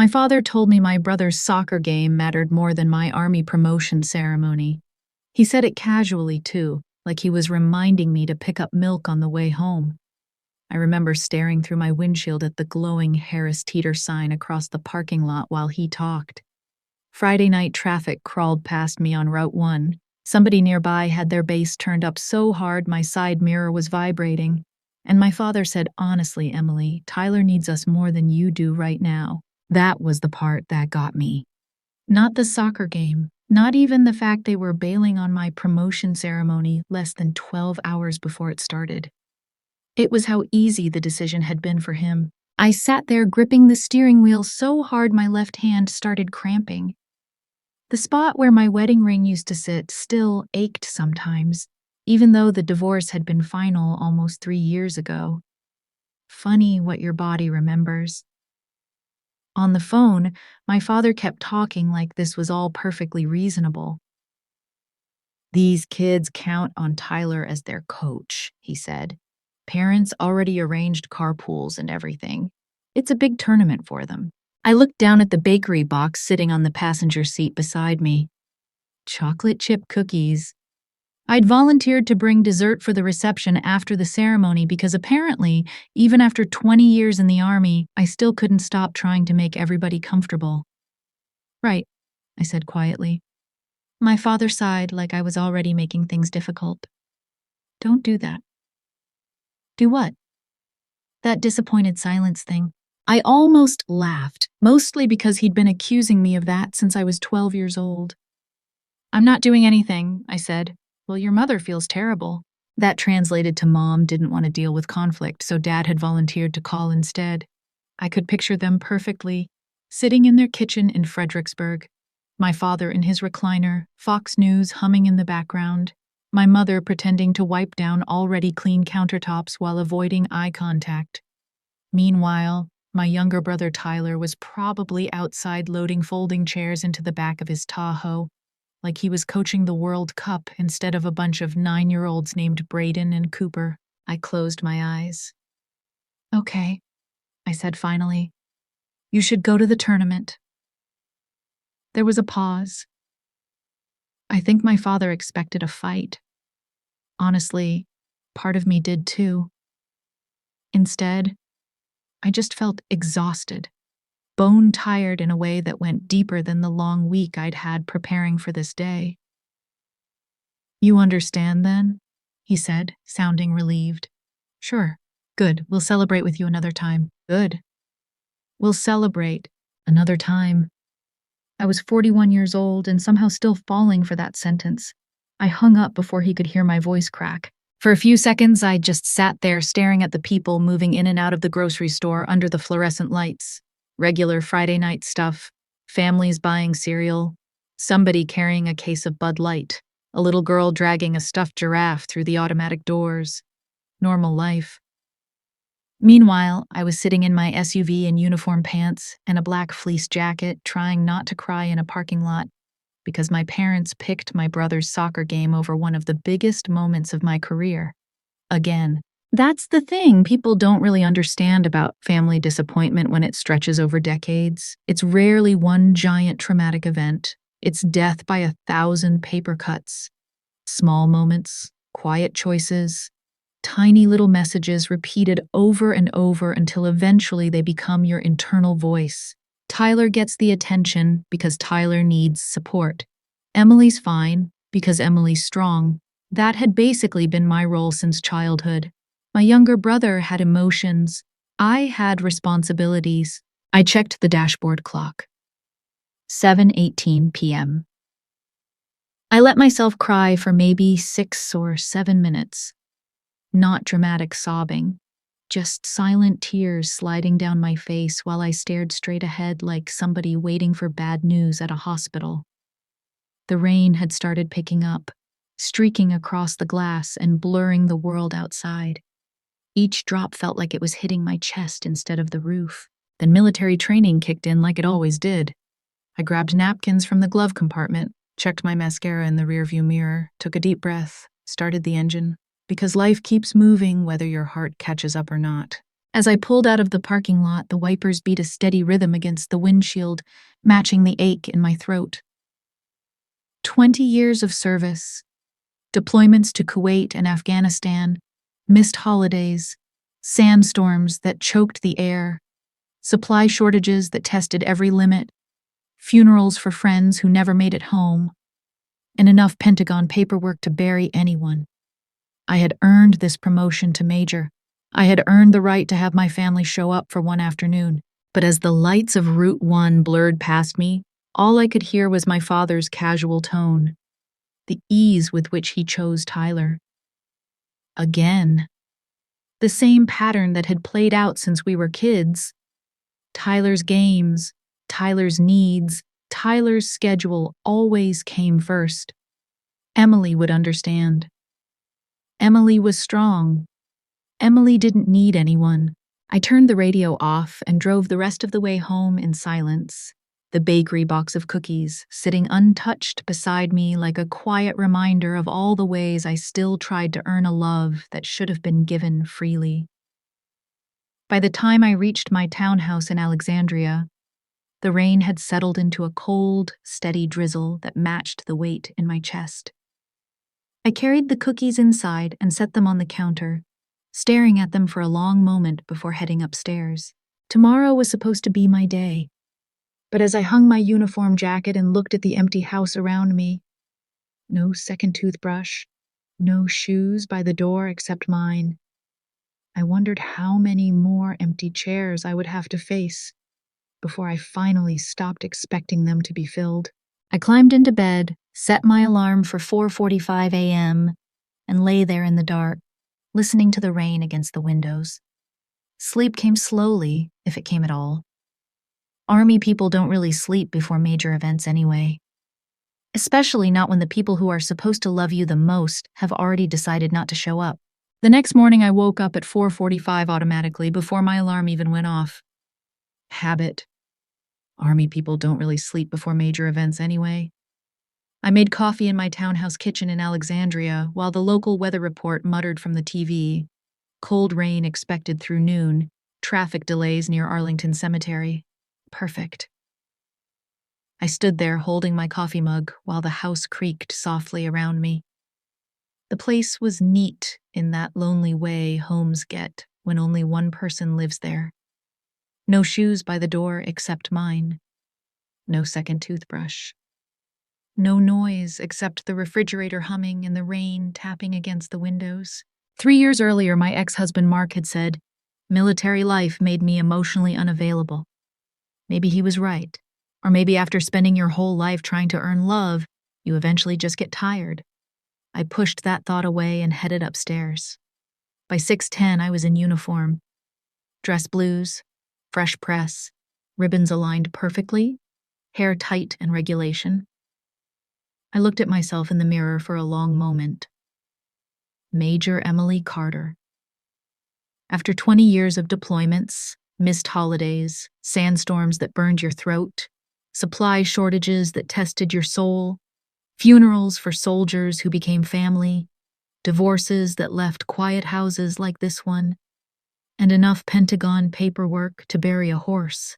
My father told me my brother's soccer game mattered more than my army promotion ceremony. He said it casually, too, like he was reminding me to pick up milk on the way home. I remember staring through my windshield at the glowing Harris Teeter sign across the parking lot while he talked. Friday night traffic crawled past me on Route 1. Somebody nearby had their bass turned up so hard my side mirror was vibrating. And my father said, "Honestly, Emily, Tyler needs us more than you do right now." That was the part that got me. Not the soccer game, not even the fact they were bailing on my promotion ceremony less than 12 hours before it started. It was how easy the decision had been for him. I sat there gripping the steering wheel so hard my left hand started cramping. The spot where my wedding ring used to sit still ached sometimes, even though the divorce had been final almost 3 years ago. Funny what your body remembers. On the phone, my father kept talking like this was all perfectly reasonable. "These kids count on Tyler as their coach," he said. "Parents already arranged carpools and everything. It's a big tournament for them." I looked down at the bakery box sitting on the passenger seat beside me. Chocolate chip cookies. I'd volunteered to bring dessert for the reception after the ceremony because apparently, even after 20 years in the Army, I still couldn't stop trying to make everybody comfortable. "Right," I said quietly. My father sighed like I was already making things difficult. "Don't do that." "Do what?" "That disappointed silence thing." I almost laughed, mostly because he'd been accusing me of that since I was 12 years old. "I'm not doing anything," I said. "Well, your mother feels terrible." That translated to Mom didn't want to deal with conflict, so Dad had volunteered to call instead. I could picture them perfectly, sitting in their kitchen in Fredericksburg. My father in his recliner, Fox News humming in the background, my mother pretending to wipe down already clean countertops while avoiding eye contact. Meanwhile, my younger brother Tyler was probably outside loading folding chairs into the back of his Tahoe, like he was coaching the World Cup instead of a bunch of 9-year-olds named Braden and Cooper. I closed my eyes. "Okay," I said finally. "You should go to the tournament." There was a pause. I think my father expected a fight. Honestly, part of me did too. Instead, I just felt exhausted, bone-tired in a way that went deeper than the long week I'd had preparing for this day. "You understand, then?" he said, sounding relieved. "Sure. Good. We'll celebrate with you another time." "Good. We'll celebrate another time." I was 41 years old and somehow still falling for that sentence. I hung up before he could hear my voice crack. For a few seconds, I just sat there staring at the people moving in and out of the grocery store under the fluorescent lights. Regular Friday night stuff, families buying cereal, somebody carrying a case of Bud Light, a little girl dragging a stuffed giraffe through the automatic doors. Normal life. Meanwhile, I was sitting in my SUV in uniform pants and a black fleece jacket, trying not to cry in a parking lot because my parents picked my brother's soccer game over one of the biggest moments of my career. Again. That's the thing people don't really understand about family disappointment when it stretches over decades. It's rarely one giant traumatic event. It's death by 1,000 paper cuts. Small moments, quiet choices, tiny little messages repeated over and over until eventually they become your internal voice. Tyler gets the attention because Tyler needs support. Emily's fine because Emily's strong. That had basically been my role since childhood. My younger brother had emotions. I had responsibilities. I checked the dashboard clock. 7:18 p.m. I let myself cry for maybe 6 or 7 minutes. Not dramatic sobbing, just silent tears sliding down my face while I stared straight ahead like somebody waiting for bad news at a hospital. The rain had started picking up, streaking across the glass and blurring the world outside. Each drop felt like it was hitting my chest instead of the roof. Then military training kicked in like it always did. I grabbed napkins from the glove compartment, checked my mascara in the rearview mirror, took a deep breath, started the engine. Because life keeps moving whether your heart catches up or not. As I pulled out of the parking lot, the wipers beat a steady rhythm against the windshield, matching the ache in my throat. 20 years of service, deployments to Kuwait and Afghanistan, missed holidays, sandstorms that choked the air, supply shortages that tested every limit, funerals for friends who never made it home, and enough Pentagon paperwork to bury anyone. I had earned this promotion to major. I had earned the right to have my family show up for one afternoon. But as the lights of Route 1 blurred past me, all I could hear was my father's casual tone, the ease with which he chose Tyler. Again. The same pattern that had played out since we were kids. Tyler's games, Tyler's needs, Tyler's schedule always came first. Emily would understand. Emily was strong. Emily didn't need anyone. I turned the radio off and drove the rest of the way home in silence, the bakery box of cookies sitting untouched beside me like a quiet reminder of all the ways I still tried to earn a love that should have been given freely. By the time I reached my townhouse in Alexandria, the rain had settled into a cold, steady drizzle that matched the weight in my chest. I carried the cookies inside and set them on the counter, staring at them for a long moment before heading upstairs. Tomorrow was supposed to be my day. But as I hung my uniform jacket and looked at the empty house around me, no second toothbrush, no shoes by the door except mine, I wondered how many more empty chairs I would have to face before I finally stopped expecting them to be filled. I climbed into bed, set my alarm for 4:45 a.m., and lay there in the dark, listening to the rain against the windows. Sleep came slowly, if it came at all. Army people don't really sleep before major events anyway. Especially not when the people who are supposed to love you the most have already decided not to show up. The next morning I woke up at 4:45 automatically before my alarm even went off. Habit. Army people don't really sleep before major events anyway. I made coffee in my townhouse kitchen in Alexandria while the local weather report muttered from the TV. Cold rain expected through noon, traffic delays near Arlington Cemetery. Perfect. I stood there holding my coffee mug while the house creaked softly around me. The place was neat in that lonely way homes get when only one person lives there. No shoes by the door except mine. No second toothbrush. No noise except the refrigerator humming and the rain tapping against the windows. 3 years earlier, my ex-husband Mark had said, "Military life made me emotionally unavailable." Maybe he was right. Or maybe after spending your whole life trying to earn love, you eventually just get tired. I pushed that thought away and headed upstairs. By 6:10, I was in uniform. Dress blues, fresh press, ribbons aligned perfectly, hair tight and regulation. I looked at myself in the mirror for a long moment. Major Emily Carter. After 20 years of deployments, missed holidays, sandstorms that burned your throat, supply shortages that tested your soul, funerals for soldiers who became family, divorces that left quiet houses like this one, and enough Pentagon paperwork to bury a horse.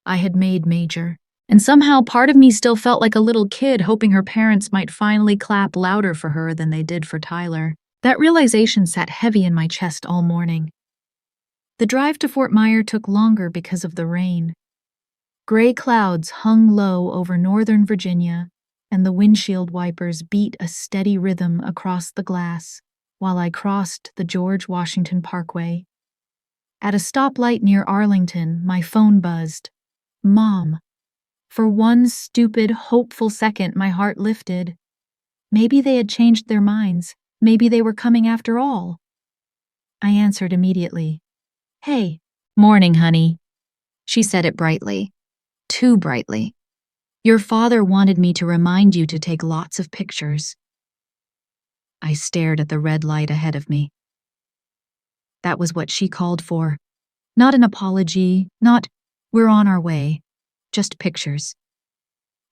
I had made major, and somehow part of me still felt like a little kid hoping her parents might finally clap louder for her than they did for Tyler. That realization sat heavy in my chest all morning. The drive to Fort Myer took longer because of the rain. Gray clouds hung low over northern Virginia, and the windshield wipers beat a steady rhythm across the glass while I crossed the George Washington Parkway. At a stoplight near Arlington, my phone buzzed. Mom. For one stupid, hopeful second, my heart lifted. Maybe they had changed their minds. Maybe they were coming after all. I answered immediately. Hey. Morning, honey. She said it brightly. Too brightly. Your father wanted me to remind you to take lots of pictures. I stared at the red light ahead of me. That was what she called for. Not an apology, not, "We're on our way." Just pictures.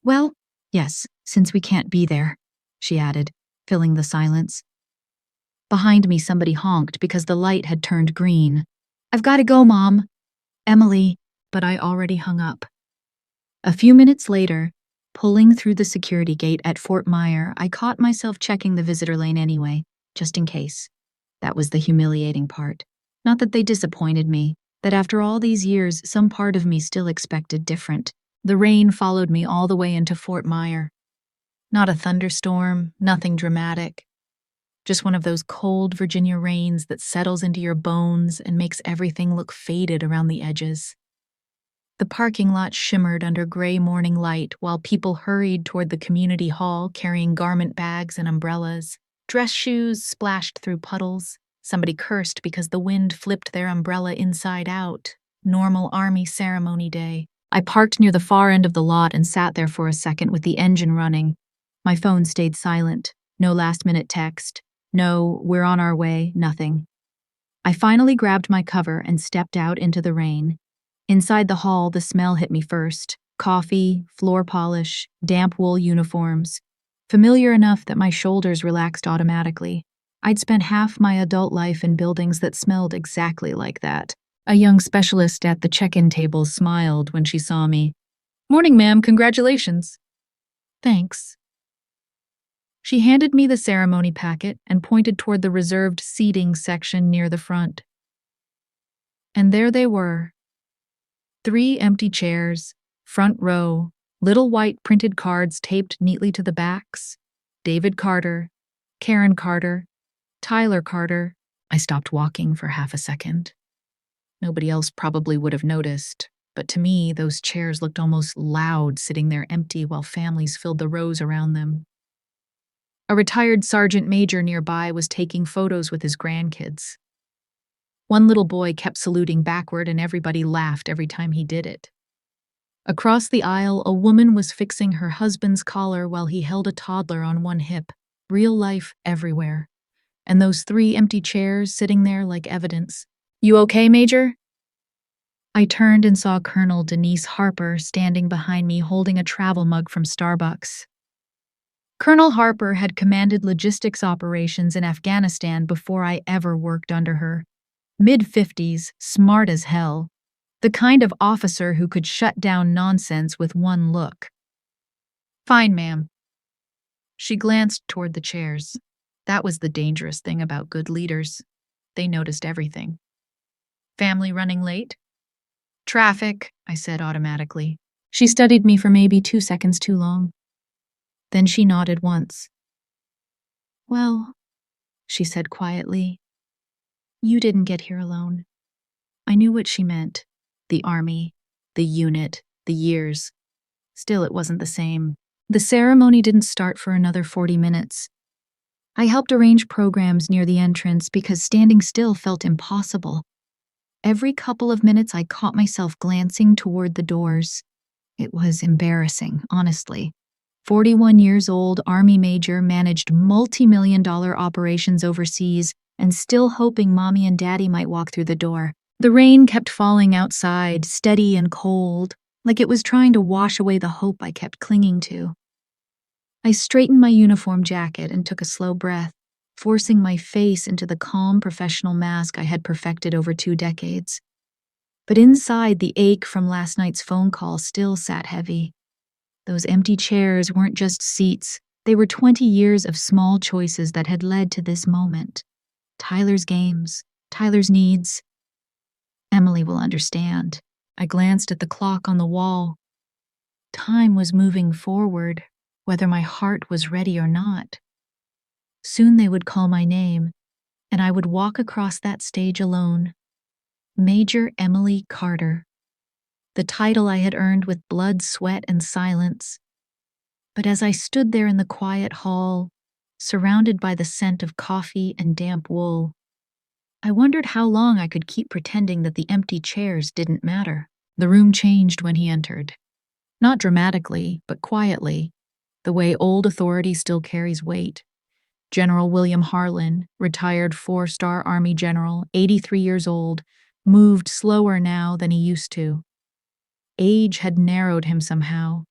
Well, yes, since we can't be there, she added, filling the silence. Behind me, somebody honked because the light had turned green. I've got to go, Mom. Emily, but I already hung up. A few minutes later, pulling through the security gate at Fort Myer, I caught myself checking the visitor lane anyway, just in case. That was the humiliating part. Not that they disappointed me, that after all these years, some part of me still expected different. The rain followed me all the way into Fort Myer. Not a thunderstorm, nothing dramatic. Just one of those cold Virginia rains that settles into your bones and makes everything look faded around the edges. The parking lot shimmered under gray morning light while people hurried toward the community hall carrying garment bags and umbrellas. Dress shoes splashed through puddles. Somebody cursed because the wind flipped their umbrella inside out. Normal Army ceremony day. I parked near the far end of the lot and sat there for a second with the engine running. My phone stayed silent. No last-minute text. No, we're on our way, nothing. I finally grabbed my cover and stepped out into the rain. Inside the hall, the smell hit me first. Coffee, floor polish, damp wool uniforms. Familiar enough that my shoulders relaxed automatically. I'd spent half my adult life in buildings that smelled exactly like that. A young specialist at the check-in table smiled when she saw me. "Morning, ma'am, congratulations." "Thanks." She handed me the ceremony packet and pointed toward the reserved seating section near the front. And there they were. 3 empty chairs, front row, little white printed cards taped neatly to the backs. David Carter, Karen Carter, Tyler Carter. I stopped walking for half a second. Nobody else probably would have noticed, but to me, those chairs looked almost loud sitting there empty while families filled the rows around them. A retired sergeant major nearby was taking photos with his grandkids. One little boy kept saluting backward and everybody laughed every time he did it. Across the aisle, a woman was fixing her husband's collar while he held a toddler on one hip. Real life everywhere. And those 3 empty chairs sitting there like evidence. "You okay, Major?" I turned and saw Colonel Denise Harper standing behind me holding a travel mug from Starbucks. Colonel Harper had commanded logistics operations in Afghanistan before I ever worked under her. Mid-50s, smart as hell. The kind of officer who could shut down nonsense with one look. "Fine, ma'am." She glanced toward the chairs. That was the dangerous thing about good leaders. They noticed everything. "Family running late?" "Traffic," I said automatically. She studied me for maybe 2 seconds too long. Then she nodded once. "Well," she said quietly, "you didn't get here alone." I knew what she meant. The army, the unit, the years. Still, it wasn't the same. The ceremony didn't start for another 40 minutes. I helped arrange programs near the entrance because standing still felt impossible. Every couple of minutes, I caught myself glancing toward the doors. It was embarrassing, honestly. 41 years old Army major managed multi-million-dollar operations overseas and still hoping Mommy and Daddy might walk through the door. The rain kept falling outside, steady and cold, like it was trying to wash away the hope I kept clinging to. I straightened my uniform jacket and took a slow breath, forcing my face into the calm professional mask I had perfected over 2 decades. But inside, the ache from last night's phone call still sat heavy. Those empty chairs weren't just seats. They were 20 years of small choices that had led to this moment. Tyler's games, Tyler's needs. Emily will understand. I glanced at the clock on the wall. Time was moving forward, whether my heart was ready or not. Soon they would call my name, and I would walk across that stage alone. Major Emily Carter. The title I had earned with blood, sweat, and silence. But as I stood there in the quiet hall, surrounded by the scent of coffee and damp wool, I wondered how long I could keep pretending that the empty chairs didn't matter. The room changed when he entered. Not dramatically, but quietly, the way old authority still carries weight. General William Harlan, retired 4-star Army general, 83 years old, moved slower now than he used to. Age had narrowed him somehow.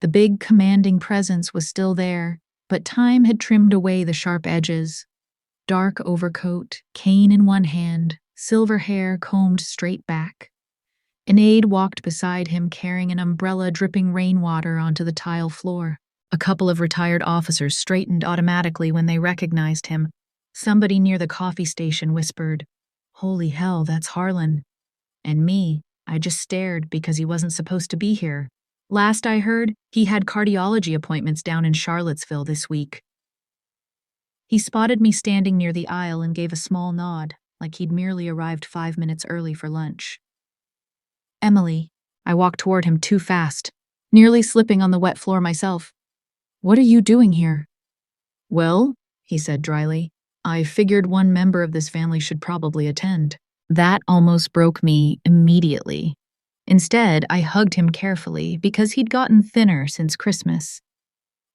The big, commanding presence was still there, but time had trimmed away the sharp edges. Dark overcoat, cane in one hand, silver hair combed straight back. An aide walked beside him carrying an umbrella dripping rainwater onto the tile floor. A couple of retired officers straightened automatically when they recognized him. Somebody near the coffee station whispered, "Holy hell, that's Harlan." And me, I just stared because he wasn't supposed to be here. Last I heard, he had cardiology appointments down in Charlottesville this week. He spotted me standing near the aisle and gave a small nod, like he'd merely arrived 5 minutes early for lunch. "Emily." I walked toward him too fast, nearly slipping on the wet floor myself. "What are you doing here?" "Well," he said dryly, "I figured one member of this family should probably attend." That almost broke me immediately. Instead, I hugged him carefully because he'd gotten thinner since Christmas.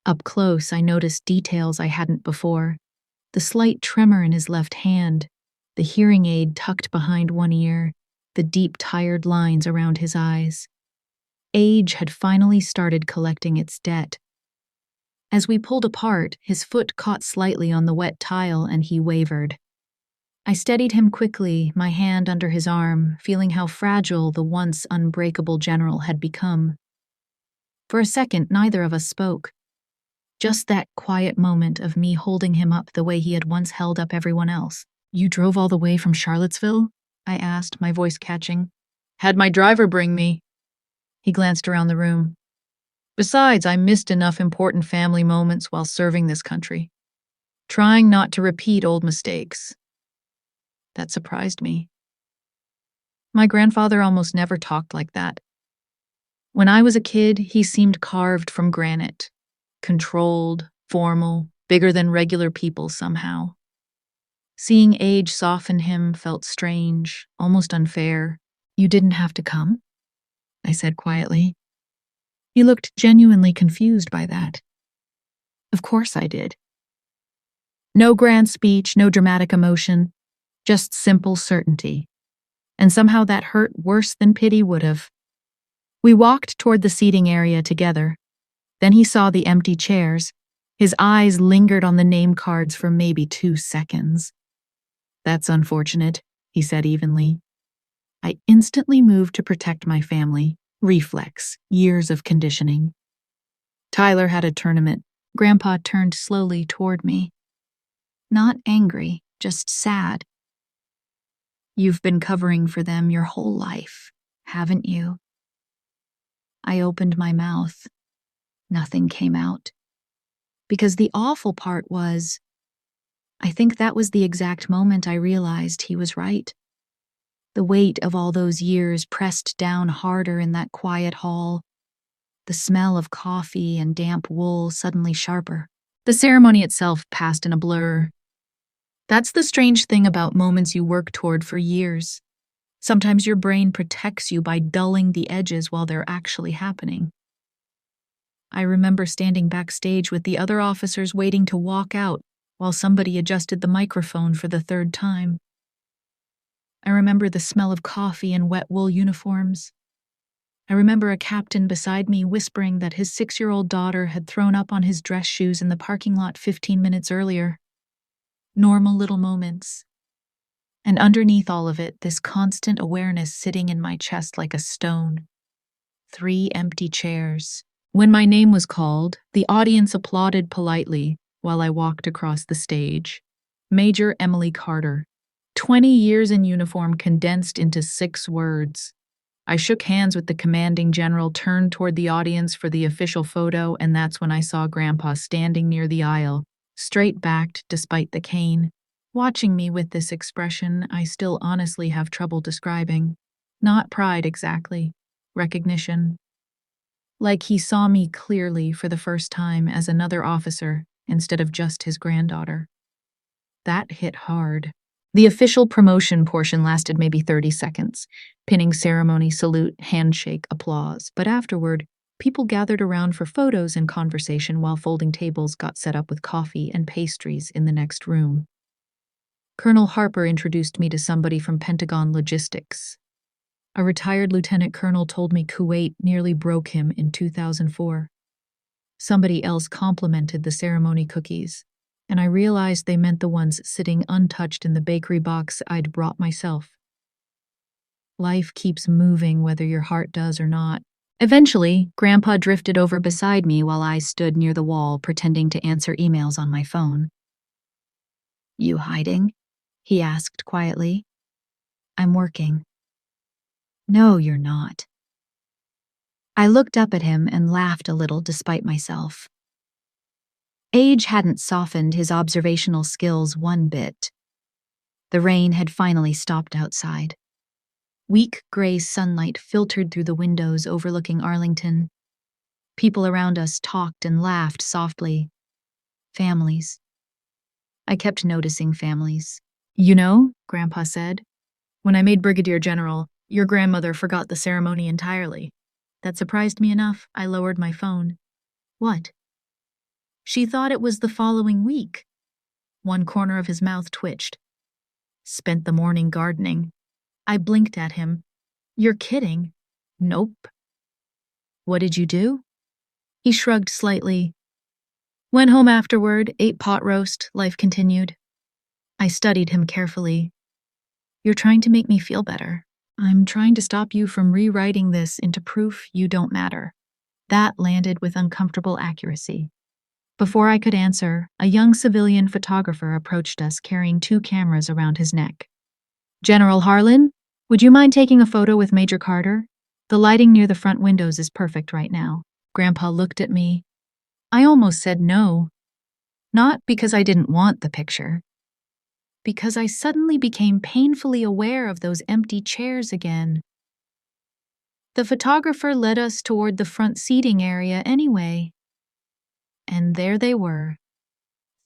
Up close, I noticed details I hadn't before. The slight tremor in his left hand, the hearing aid tucked behind one ear, the deep, tired lines around his eyes. Age had finally started collecting its debt. As we pulled apart, his foot caught slightly on the wet tile and he wavered. I steadied him quickly, my hand under his arm, feeling how fragile the once unbreakable general had become. For a second, neither of us spoke. Just that quiet moment of me holding him up the way he had once held up everyone else. "You drove all the way from Charlottesville?" I asked, my voice catching. "Had my driver bring me." He glanced around the room. "Besides, I missed enough important family moments while serving this country. Trying not to repeat old mistakes." That surprised me. My grandfather almost never talked like that. When I was a kid, he seemed carved from granite. Controlled, formal, bigger than regular people somehow. Seeing age soften him felt strange, almost unfair. "You didn't have to come?" I said quietly. He looked genuinely confused by that. Of course I did. No grand speech, no dramatic emotion, just simple certainty. And somehow that hurt worse than pity would have. We walked toward the seating area together. Then he saw the empty chairs. His eyes lingered on the name cards for maybe 2 seconds. "That's unfortunate," he said evenly. I instantly moved to protect my family. Reflex, years of conditioning. Tyler had a tournament. Grandpa turned slowly toward me. Not angry, just sad. "You've been covering for them your whole life, haven't you?" I opened my mouth. Nothing came out. Because the awful part was, I think that was the exact moment I realized he was right. The weight of all those years pressed down harder in that quiet hall. The smell of coffee and damp wool suddenly sharper. The ceremony itself passed in a blur. That's the strange thing about moments you work toward for years. Sometimes your brain protects you by dulling the edges while they're actually happening. I remember standing backstage with the other officers waiting to walk out while somebody adjusted the microphone for the 3rd time. I remember the smell of coffee and wet wool uniforms. I remember a captain beside me whispering that his 6-year-old daughter had thrown up on his dress shoes in the parking lot 15 minutes earlier. Normal little moments. And underneath all of it, this constant awareness sitting in my chest like a stone. 3 empty chairs. When my name was called, the audience applauded politely while I walked across the stage. Major Emily Carter. 20 years in uniform condensed into 6 words. I shook hands with the commanding general, turned toward the audience for the official photo, and that's when I saw Grandpa standing near the aisle, straight-backed despite the cane, watching me with this expression I still honestly have trouble describing. Not pride exactly, recognition. Like he saw me clearly for the first time as another officer instead of just his granddaughter. That hit hard. The official promotion portion lasted maybe 30 seconds. Pinning ceremony, salute, handshake, applause. But afterward, people gathered around for photos and conversation while folding tables got set up with coffee and pastries in the next room. Colonel Harper introduced me to somebody from Pentagon Logistics. A retired lieutenant colonel told me Kuwait nearly broke him in 2004. Somebody else complimented the ceremony cookies. and I realized they meant the ones sitting untouched in the bakery box I'd brought myself. Life keeps moving whether your heart does or not. Eventually, Grandpa drifted over beside me while I stood near the wall pretending to answer emails on my phone. "You hiding?" he asked quietly. "I'm working." "No, you're not." I looked up at him and laughed a little despite myself. Age hadn't softened his observational skills one bit. The rain had finally stopped outside. Weak gray sunlight filtered through the windows overlooking Arlington. People around us talked and laughed softly. Families. I kept noticing families. "You know," Grandpa said, "when I made Brigadier General, your grandmother forgot the ceremony entirely. That surprised me enough, I lowered my phone." "What?" "She thought it was the following week." One corner of his mouth twitched. "Spent the morning gardening." I blinked at him. "You're kidding." "Nope." "What did you do?" He shrugged slightly. "Went home afterward, ate pot roast, life continued." I studied him carefully. "You're trying to make me feel better." "I'm trying to stop you from rewriting this into proof you don't matter." That landed with uncomfortable accuracy. Before I could answer, a young civilian photographer approached us carrying 2 cameras around his neck. "General Harlan, would you mind taking a photo with Major Carter? The lighting near the front windows is perfect right now." Grandpa looked at me. I almost said no. Not because I didn't want the picture. Because I suddenly became painfully aware of those empty chairs again. The photographer led us toward the front seating area anyway. And there they were.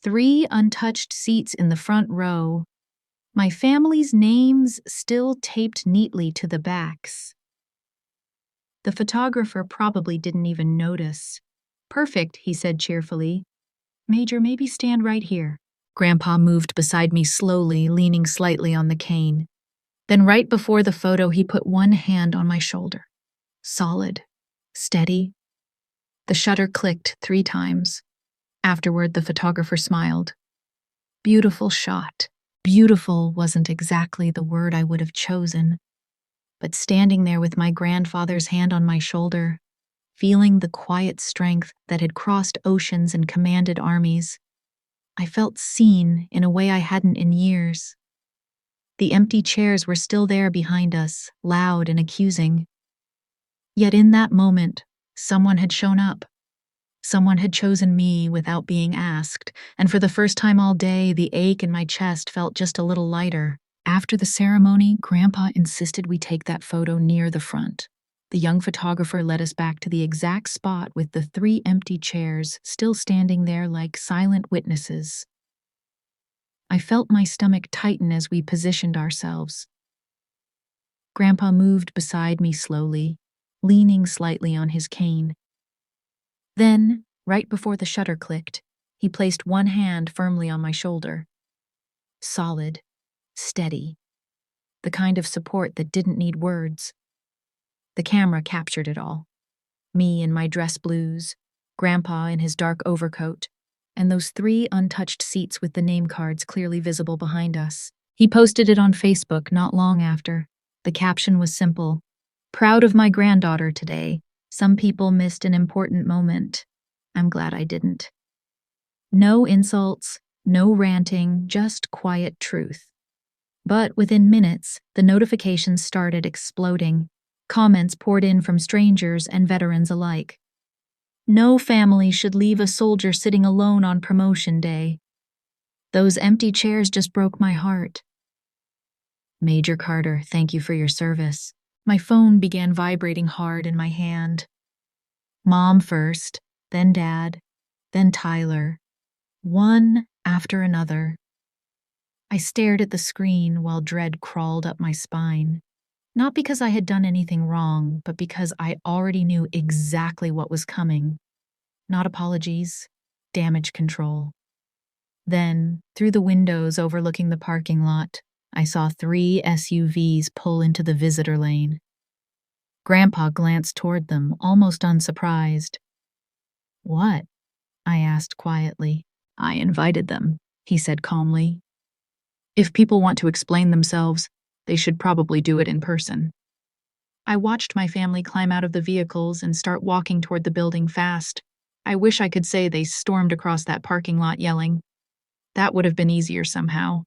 3 untouched seats in the front row. My family's names still taped neatly to the backs. The photographer probably didn't even notice. "Perfect," he said cheerfully. "Major, maybe stand right here." Grandpa moved beside me slowly, leaning slightly on the cane. Then right before the photo, he put one hand on my shoulder. Solid. Steady. The shutter clicked 3 times. Afterward, the photographer smiled. Beautiful shot. Beautiful wasn't exactly the word I would have chosen. But standing there with my grandfather's hand on my shoulder, feeling the quiet strength that had crossed oceans and commanded armies, I felt seen in a way I hadn't in years. The empty chairs were still there behind us, loud and accusing. Yet in that moment, someone had shown up. Someone had chosen me without being asked, and for the first time all day, the ache in my chest felt just a little lighter. After the ceremony, Grandpa insisted we take that photo near the front. The young photographer led us back to the exact spot with the 3 empty chairs still standing there like silent witnesses. I felt my stomach tighten as we positioned ourselves. Grandpa moved beside me slowly, leaning slightly on his cane. Then, right before the shutter clicked, he placed one hand firmly on my shoulder. Solid, steady, the kind of support that didn't need words. The camera captured it all. Me in my dress blues, Grandpa in his dark overcoat, and those 3 untouched seats with the name cards clearly visible behind us. He posted it on Facebook not long after. The caption was simple: "Proud of my granddaughter today. Some people missed an important moment. I'm glad I didn't." No insults, no ranting, just quiet truth. But within minutes, the notifications started exploding. Comments poured in from strangers and veterans alike. No family should leave a soldier sitting alone on promotion day. Those empty chairs just broke my heart. "Major Carter, thank you for your service." My phone began vibrating hard in my hand. Mom first, then Dad, then Tyler. One after another. I stared at the screen while dread crawled up my spine. Not because I had done anything wrong, but because I already knew exactly what was coming. Not apologies, damage control. Then, through the windows overlooking the parking lot, I saw 3 SUVs pull into the visitor lane. Grandpa glanced toward them, almost unsurprised. "What?" I asked quietly. I invited them, he said calmly. If people want to explain themselves, they should probably do it in person. I watched my family climb out of the vehicles and start walking toward the building fast. I wish I could say they stormed across that parking lot yelling. That would have been easier somehow.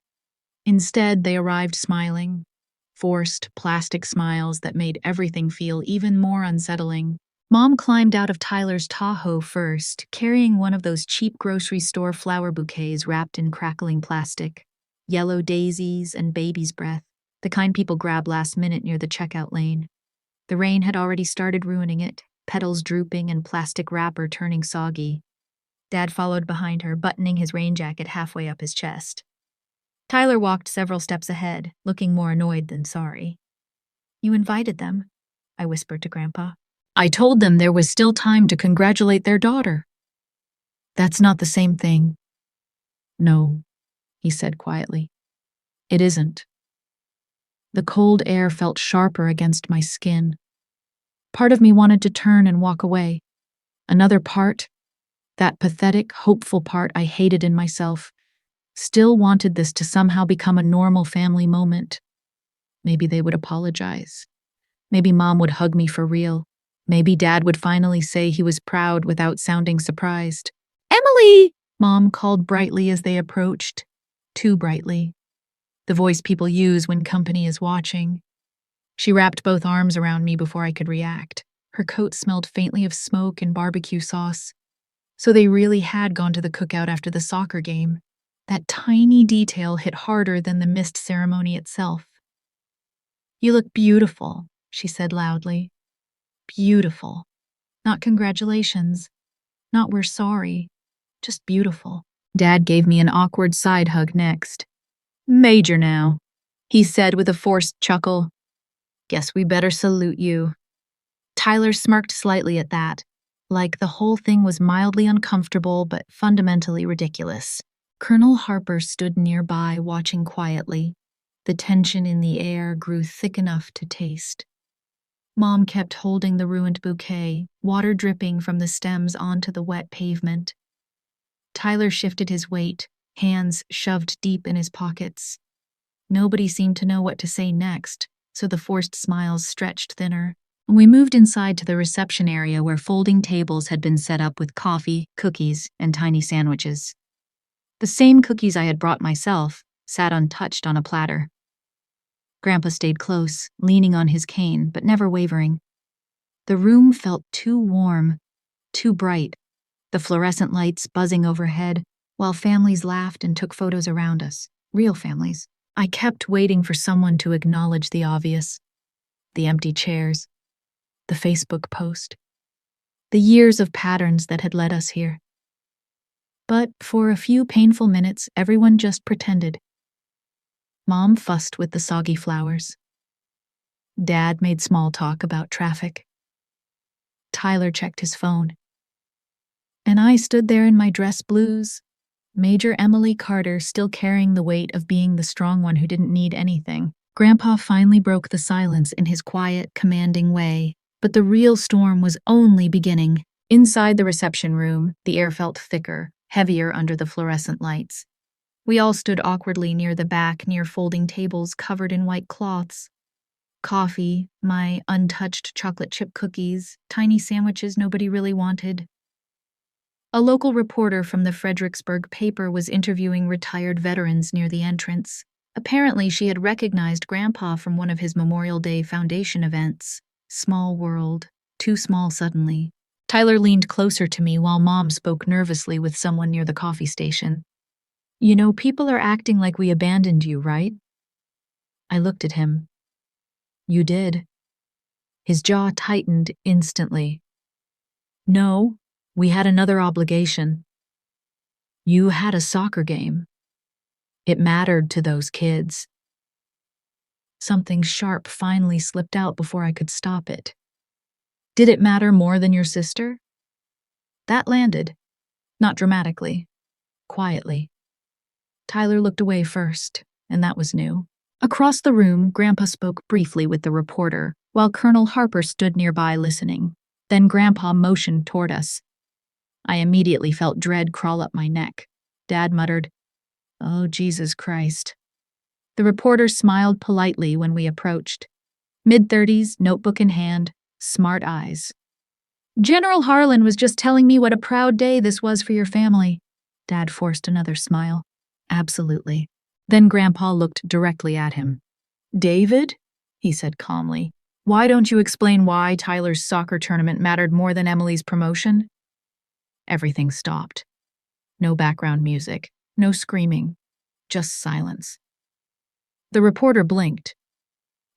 Instead, they arrived smiling, forced plastic smiles that made everything feel even more unsettling. Mom climbed out of Tyler's Tahoe first, carrying one of those cheap grocery store flower bouquets wrapped in crackling plastic. Yellow daisies and baby's breath, the kind people grab last minute near the checkout lane. The rain had already started ruining it, petals drooping and plastic wrapper turning soggy. Dad followed behind her, buttoning his rain jacket halfway up his chest. Tyler walked several steps ahead, looking more annoyed than sorry. You invited them, I whispered to Grandpa. I told them there was still time to congratulate their daughter. That's not the same thing. No, he said quietly. It isn't. The cold air felt sharper against my skin. Part of me wanted to turn and walk away. Another part, that pathetic, hopeful part I hated in myself, still wanted this to somehow become a normal family moment. Maybe they would apologize. Maybe Mom would hug me for real. Maybe Dad would finally say he was proud without sounding surprised. Emily! Mom called brightly as they approached. Too brightly. The voice people use when company is watching. She wrapped both arms around me before I could react. Her coat smelled faintly of smoke and barbecue sauce. So they really had gone to the cookout after the soccer game. That tiny detail hit harder than the missed ceremony itself. You look beautiful, she said loudly. Beautiful. Not congratulations. Not we're sorry. Just beautiful. Dad gave me an awkward side hug next. Major now, he said with a forced chuckle. Guess we better salute you. Tyler smirked slightly at that, like the whole thing was mildly uncomfortable but fundamentally ridiculous. Colonel Harper stood nearby, watching quietly. The tension in the air grew thick enough to taste. Mom kept holding the ruined bouquet, water dripping from the stems onto the wet pavement. Tyler shifted his weight, hands shoved deep in his pockets. Nobody seemed to know what to say next, so the forced smiles stretched thinner. We moved inside to the reception area where folding tables had been set up with coffee, cookies, and tiny sandwiches. The same cookies I had brought myself sat untouched on a platter. Grandpa stayed close, leaning on his cane, but never wavering. The room felt too warm, too bright, the fluorescent lights buzzing overhead, while families laughed and took photos around us, real families. I kept waiting for someone to acknowledge the obvious. The empty chairs, the Facebook post, the years of patterns that had led us here. But for a few painful minutes, everyone just pretended. Mom fussed with the soggy flowers. Dad made small talk about traffic. Tyler checked his phone. And I stood there in my dress blues, Major Emily Carter still carrying the weight of being the strong one who didn't need anything. Grandpa finally broke the silence in his quiet, commanding way, but the real storm was only beginning. Inside the reception room, the air felt thicker, heavier under the fluorescent lights. We all stood awkwardly near the back, near folding tables covered in white cloths. Coffee, my untouched chocolate chip cookies, tiny sandwiches nobody really wanted. A local reporter from the Fredericksburg paper was interviewing retired veterans near the entrance. Apparently, she had recognized Grandpa from one of his Memorial Day Foundation events. Small world, too small suddenly. Tyler leaned closer to me while Mom spoke nervously with someone near the coffee station. You know, people are acting like we abandoned you, right? I looked at him. You did. His jaw tightened instantly. No, we had another obligation. You had a soccer game. It mattered to those kids. Something sharp finally slipped out before I could stop it. Did it matter more than your sister? That landed. Not dramatically. Quietly. Tyler looked away first, and that was new. Across the room, Grandpa spoke briefly with the reporter, while Colonel Harper stood nearby listening. Then Grandpa motioned toward us. I immediately felt dread crawl up my neck. Dad muttered, "Oh, Jesus Christ." The reporter smiled politely when we approached. Mid-30s, notebook in hand, smart eyes. "General Harlan was just telling me what a proud day this was for your family." Dad forced another smile. "Absolutely." Then Grandpa looked directly at him. "David," he said calmly, "why don't you explain why Tyler's soccer tournament mattered more than Emily's promotion?" Everything stopped. No background music, no screaming, just silence. The reporter blinked.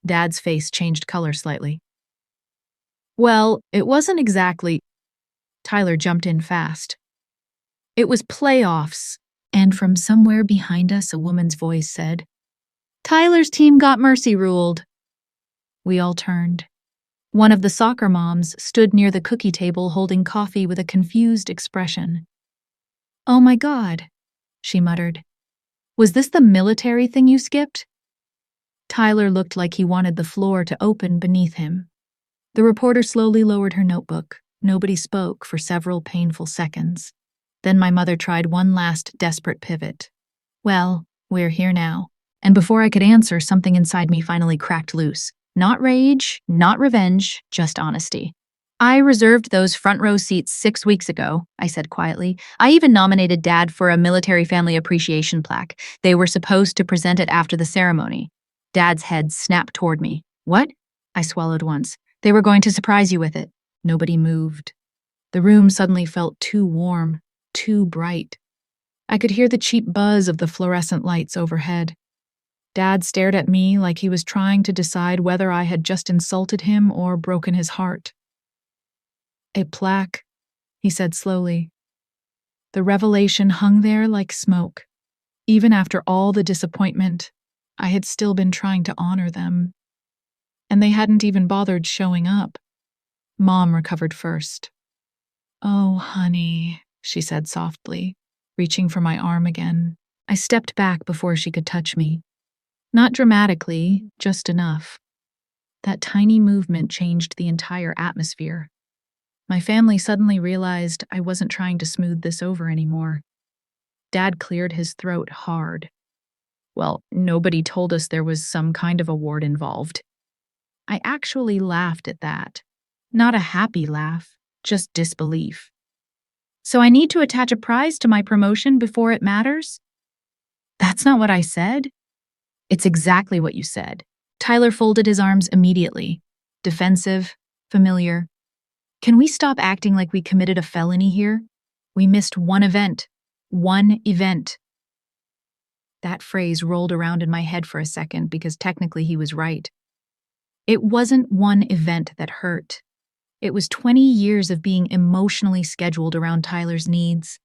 Dad's face changed color slightly. "Well, it wasn't exactly—" Tyler jumped in fast. "It was playoffs," and from somewhere behind us a woman's voice said, "Tyler's team got mercy ruled." We all turned. One of the soccer moms stood near the cookie table holding coffee with a confused expression. "Oh my God," she muttered. "Was this the military thing you skipped?" Tyler looked like he wanted the floor to open beneath him. The reporter slowly lowered her notebook. Nobody spoke for several painful seconds. Then my mother tried one last desperate pivot. "Well, we're here now." And before I could answer, something inside me finally cracked loose. Not rage, not revenge, just honesty. "I reserved those front row seats 6 weeks ago," I said quietly. "I even nominated Dad for a military family appreciation plaque. They were supposed to present it after the ceremony." Dad's head snapped toward me. "What?" I swallowed once. "They were going to surprise you with it." Nobody moved. The room suddenly felt too warm, too bright. I could hear the cheap buzz of the fluorescent lights overhead. Dad stared at me like he was trying to decide whether I had just insulted him or broken his heart. "A plaque," he said slowly. The revelation hung there like smoke. Even after all the disappointment, I had still been trying to honor them. And they hadn't even bothered showing up. Mom recovered first. "Oh, honey," she said softly, reaching for my arm again. I stepped back before she could touch me. Not dramatically, just enough. That tiny movement changed the entire atmosphere. My family suddenly realized I wasn't trying to smooth this over anymore. Dad cleared his throat hard. "Well, nobody told us there was some kind of award involved." I actually laughed at that. Not a happy laugh, just disbelief. "So I need to attach a prize to my promotion before it matters?" "That's not what I said." "It's exactly what you said." Tyler folded his arms immediately. Defensive, familiar. "Can we stop acting like we committed a felony here? We missed one event. One event." That phrase rolled around in my head for a second because technically he was right. It wasn't one event that hurt. It was 20 years of being emotionally scheduled around Tyler's needs.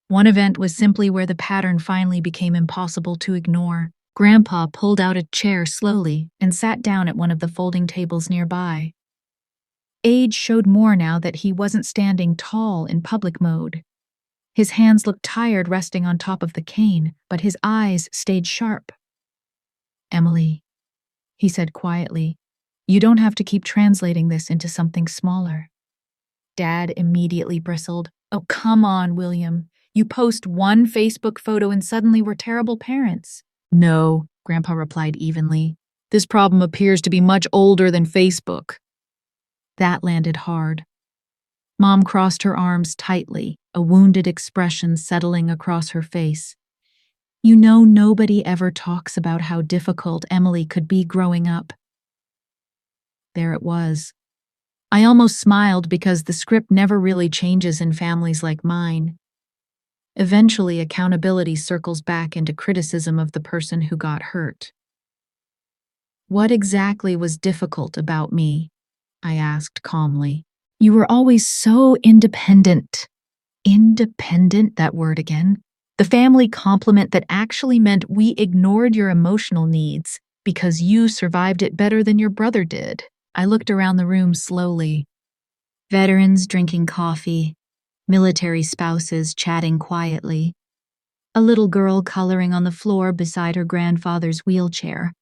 One event was simply where the pattern finally became impossible to ignore. Grandpa pulled out a chair slowly and sat down at one of the folding tables nearby. Age showed more now that he wasn't standing tall in public mode. His hands looked tired resting on top of the cane, but his eyes stayed sharp. "Emily," he said quietly, "you don't have to keep translating this into something smaller." Dad immediately bristled. "Oh, come on, William. You post one Facebook photo and suddenly we're terrible parents." "No," Grandpa replied evenly. "This problem appears to be much older than Facebook." That landed hard. Mom crossed her arms tightly, a wounded expression settling across her face. "You know, nobody ever talks about how difficult Emily could be growing up." There it was. I almost smiled because the script never really changes in families like mine. Eventually, accountability circles back into criticism of the person who got hurt. "What exactly was difficult about me?" I asked calmly. "You were always so independent." Independent, that word again. The family compliment that actually meant we ignored your emotional needs because you survived it better than your brother did. I looked around the room slowly. Veterans drinking coffee, military spouses chatting quietly, a little girl coloring on the floor beside her grandfather's wheelchair.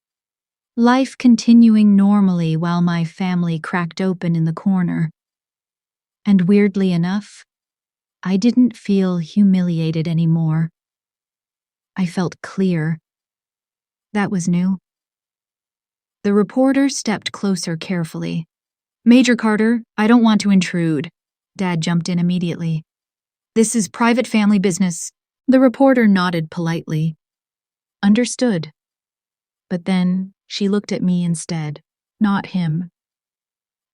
Life continuing normally while my family cracked open in the corner. And weirdly enough, I didn't feel humiliated anymore. I felt clear. That was new. The reporter stepped closer carefully. Major Carter, I don't want to intrude. Dad jumped in immediately. This is private family business. The reporter nodded politely. Understood. But then she looked at me instead, not him.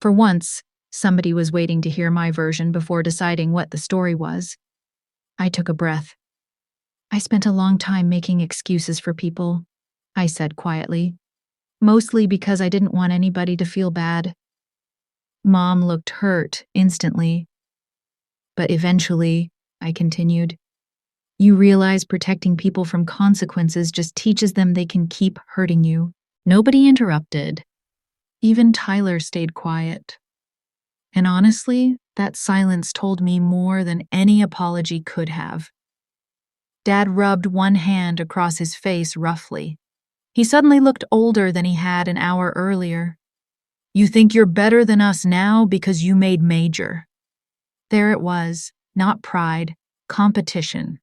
For once, somebody was waiting to hear my version before deciding what the story was. I took a breath. I spent a long time making excuses for people, I said quietly, mostly because I didn't want anybody to feel bad. Mom looked hurt instantly. But eventually, I continued, you realize protecting people from consequences just teaches them they can keep hurting you. Nobody interrupted. Even Tyler stayed quiet. And honestly, that silence told me more than any apology could have. Dad rubbed one hand across his face roughly. He suddenly looked older than he had an hour earlier. You think you're better than us now because you made Major. There it was, not pride, competition.